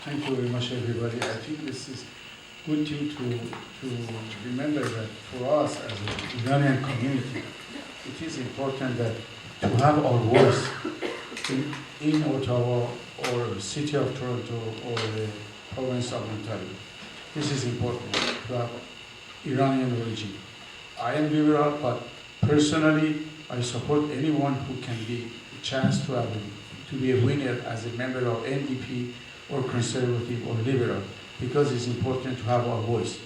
Thank you very much, everybody. I think this is good thing to remember that for us as an Iranian community, it is important that to have our voice in Ottawa or city of Toronto or the province of Ontario. This is important to have Iranian origin. I am liberal, but personally, I support anyone who can be a chance to be a winner as a member of NDP or conservative or liberal, because it's important to have our voice.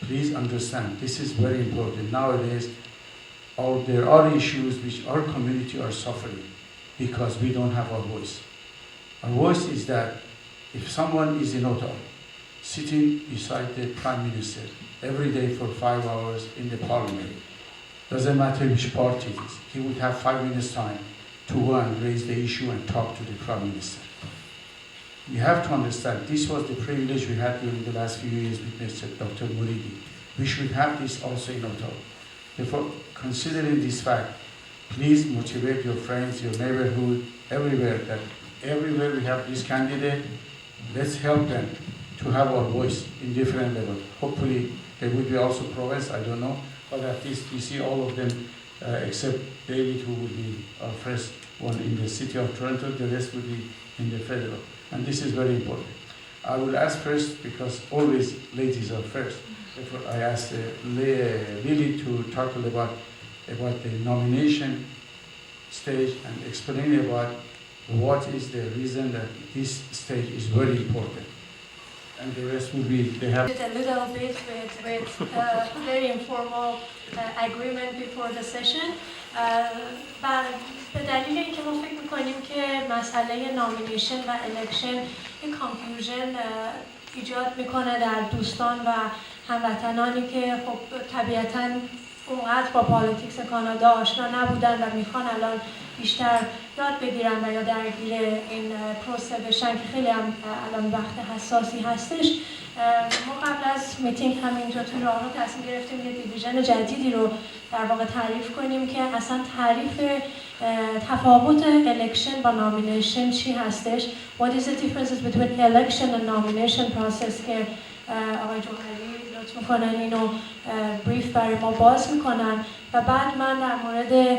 Please understand, this is very important. Nowadays, there are issues which our community are suffering because we don't have our voice. Our voice is that if someone is in Ottawa, sitting beside the Prime Minister every day for 5 hours in the Parliament, doesn't matter which party it is, he would have 5 minutes time to go and raise the issue and talk to the Prime Minister. We have to understand, this was the privilege we had during the last few years with Mr. Dr. Muridi. We should have this also in Ottawa. Therefore, considering this fact, please motivate your friends, your neighborhood, everywhere, that everywhere we have this candidate, let's help them to have our voice in different levels. Hopefully, there will be also province, I don't know, but at least we see all of them, except David, who will be our first one in the city of Toronto, the rest will be in the federal. And this is very important. I will ask first, because always ladies are first. Therefore, I asked Lily to talk about the nomination stage and explain about what is the reason that this stage is very important. And the rest will be, they have a little bit with very informal agreement before the session. و به دلیل اینکه ما فکر میکنیم که مسئله نامینیشن و الکشن یک کانفیوژن ایجاد میکنه در دوستان و هموطنانی که خب طبیعتاً اونقدر با پالیتیکس کانادا آشنا نبودن و میخوان الان بیشتر یاد بگیرن و یا درگیر این پروسه بشن که خیلی هم الان وقت حساسی هستش. ما قبل از میتینگ همینجا تو راهرو تصمیم گرفتیم یه دیویژن جدیدی رو در واقع تعریف کنیم که اصلا تعریف تفاوت الکشن با نامینیشن چی هستش. What is the differences between election and nomination process که آقای جوهری لطف میکنن اینو بریف برای ما باز میکنن و بعد من در مورد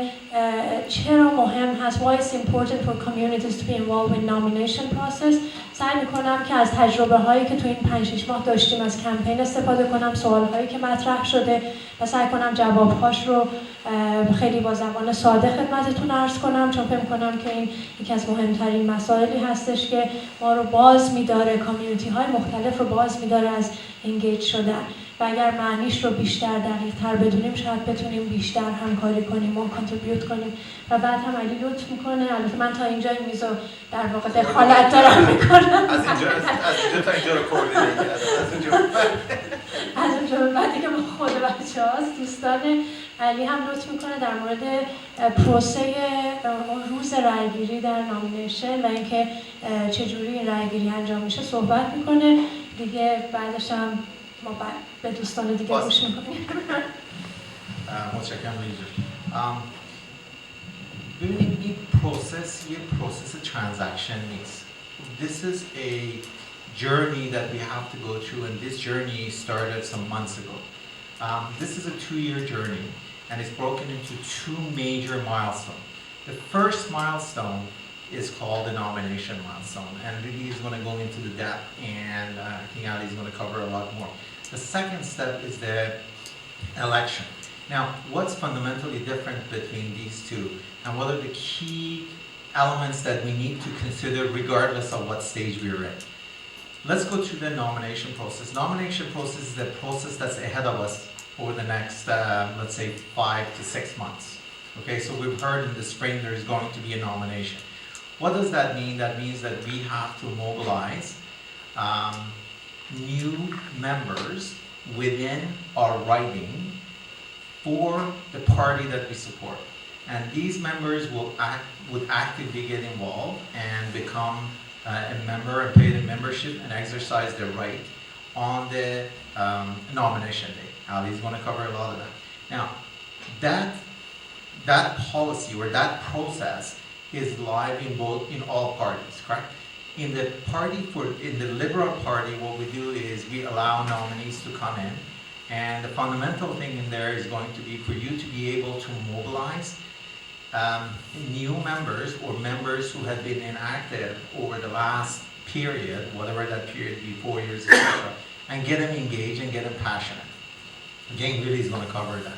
چرا مهم هست why it's important for communities to be involved in nomination process سعی میکنم که از تجربه هایی که تو این 5-6 ماه داشتیم از کمپین استفاده کنم، سوال هایی که مطرح شده و سعی کنم جوابهاش رو خیلی با زبان ساده خدمتتون عرض کنم، چون فکر میکنم که این یکی از مهمترین مسائلی هستش که ما رو باز میداره، کامیونیتی های مختلف رو باز میداره از انگیج شدن و اگر معنیش رو بیشتر دقیق تر بدونیم شاید بتونیم بیشتر همکاری کنیم و کانتریبیوت کنیم و بعد هم علی لطف میکنه. البته من تا اینجا این میزو در واقع دخالت دارم میکنم از اینجا تا اینجا رو کوردینیت از اونجا به بعدی که با خود بچه هاست دوستان علی هم لطف میکنه در مورد پروسه روز رأیگیری در نامینیشن و اینکه چجوری این رأیگیری انجام میشه صحبت میکنه دیگه. بعدش هم ما به دوستان دیگه گوش میکنیم. متشکرم لیجا. ببینید این پروسس یه پروسس ترانزکشن نیست. This is a journey that we have to go through and this journey started some months ago. This is a 2-year journey and it's broken into 2 major milestones. The first milestone is called the nomination milestone and Lily is going to go into the depth and I think Ali is going to cover a lot more. The second step is the election. Now, what's fundamentally different between these two and what are the key elements that we need to consider regardless of what stage we're in? Let's go through the nomination process. Nomination process is the process that's ahead of us over the next, let's say, 5 to 6 months. Okay, so we've heard in the spring there's going to be a nomination. What does that mean? That means that we have to mobilize new members within our riding for the party that we support. And these members would actively get involved and become a member and pay the membership and exercise their right on the nomination day. Ali is going to cover a lot of that. Now, that policy or that process is live in all parties, correct? In the Liberal Party, what we do is we allow nominees to come in, and the fundamental thing in there is going to be for you to be able to mobilize new members or members who have been inactive over the last period, whatever that period be, 4 years, etc., and get them engaged and get them passionate. Again, really is going to cover that.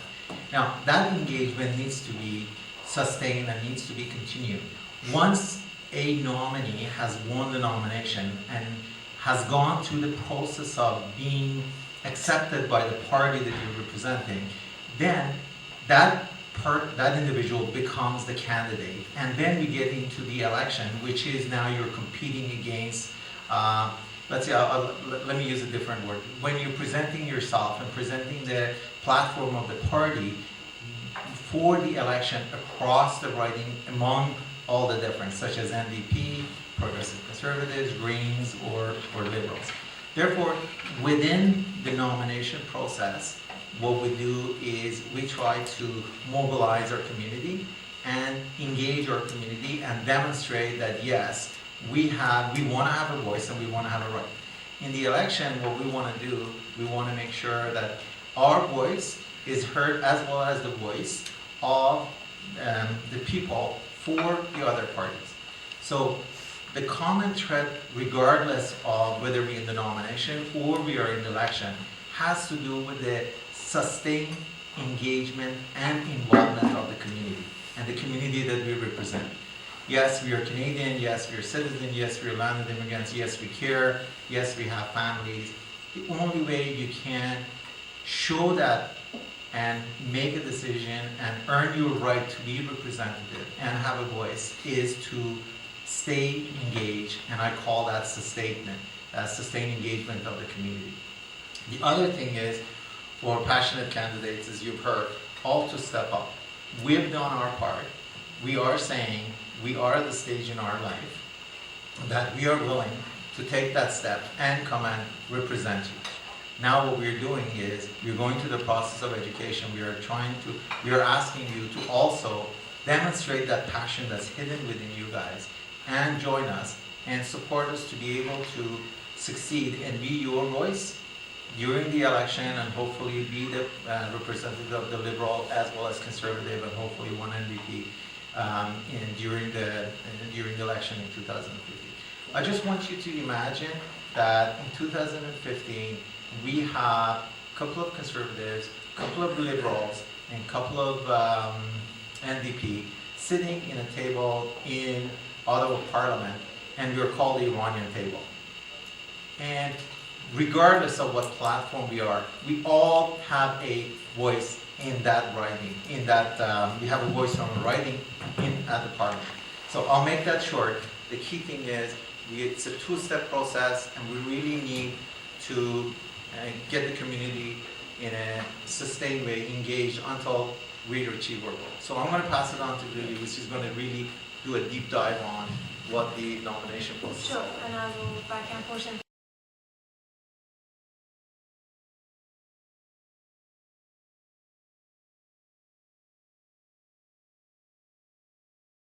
Now, that engagement needs to be sustained and needs to be continued. Once a nominee has won the nomination and has gone through the process of being accepted by the party that you're representing, then that individual becomes the candidate. And then we get into the election, which is now you're competing against, let's say, let me use a different word. When you're presenting yourself and presenting the platform of the party for the election across the riding among all the different, such as NDP, Progressive Conservatives, Greens, or Liberals. Therefore, within the nomination process, what we do is we try to mobilize our community and engage our community and demonstrate that yes, we want to have a voice and we want to have a right. In the election, what we want to do, we want to make sure that our voice is heard as well as the voice of the people for the other parties. So the common thread, regardless of whether we're in the nomination or we are in the election, has to do with the sustained engagement and involvement of the community and the community that we represent. Yes, we are Canadian, yes, we are citizens, yes, we are landed immigrants, yes, we care, yes, we have families. The only way you can show that and make a decision and earn your right to be representative and have a voice is to stay engaged, and I call that sustained engagement of the community. The other thing is, for passionate candidates, as you've heard, all to step up. We've done our part. We are saying we are at the stage in our life that we are willing to take that step and come and represent you. Now what we're doing is we're going through the process of education. We are asking you to also demonstrate that passion that's hidden within you guys and join us and support us to be able to succeed and be your voice during the election and hopefully be the representative of the Liberal as well as Conservative and hopefully one NDP during the election in 2015. I just want you to imagine that in 2015 we have a couple of Conservatives, a couple of Liberals, and a couple of NDP sitting in a table in Ottawa Parliament, and we're called the Iranian table. And regardless of what platform we are, we all have a voice in that writing, we have a voice on the writing at the Parliament. So I'll make that short. The key thing is it's a two-step process, and we really need to get the community in a sustained way engaged until we achieve our goal. So I'm going to pass it on to Lily, which is going to really do a deep dive on what the nomination process is. Sure, and I will back and forth.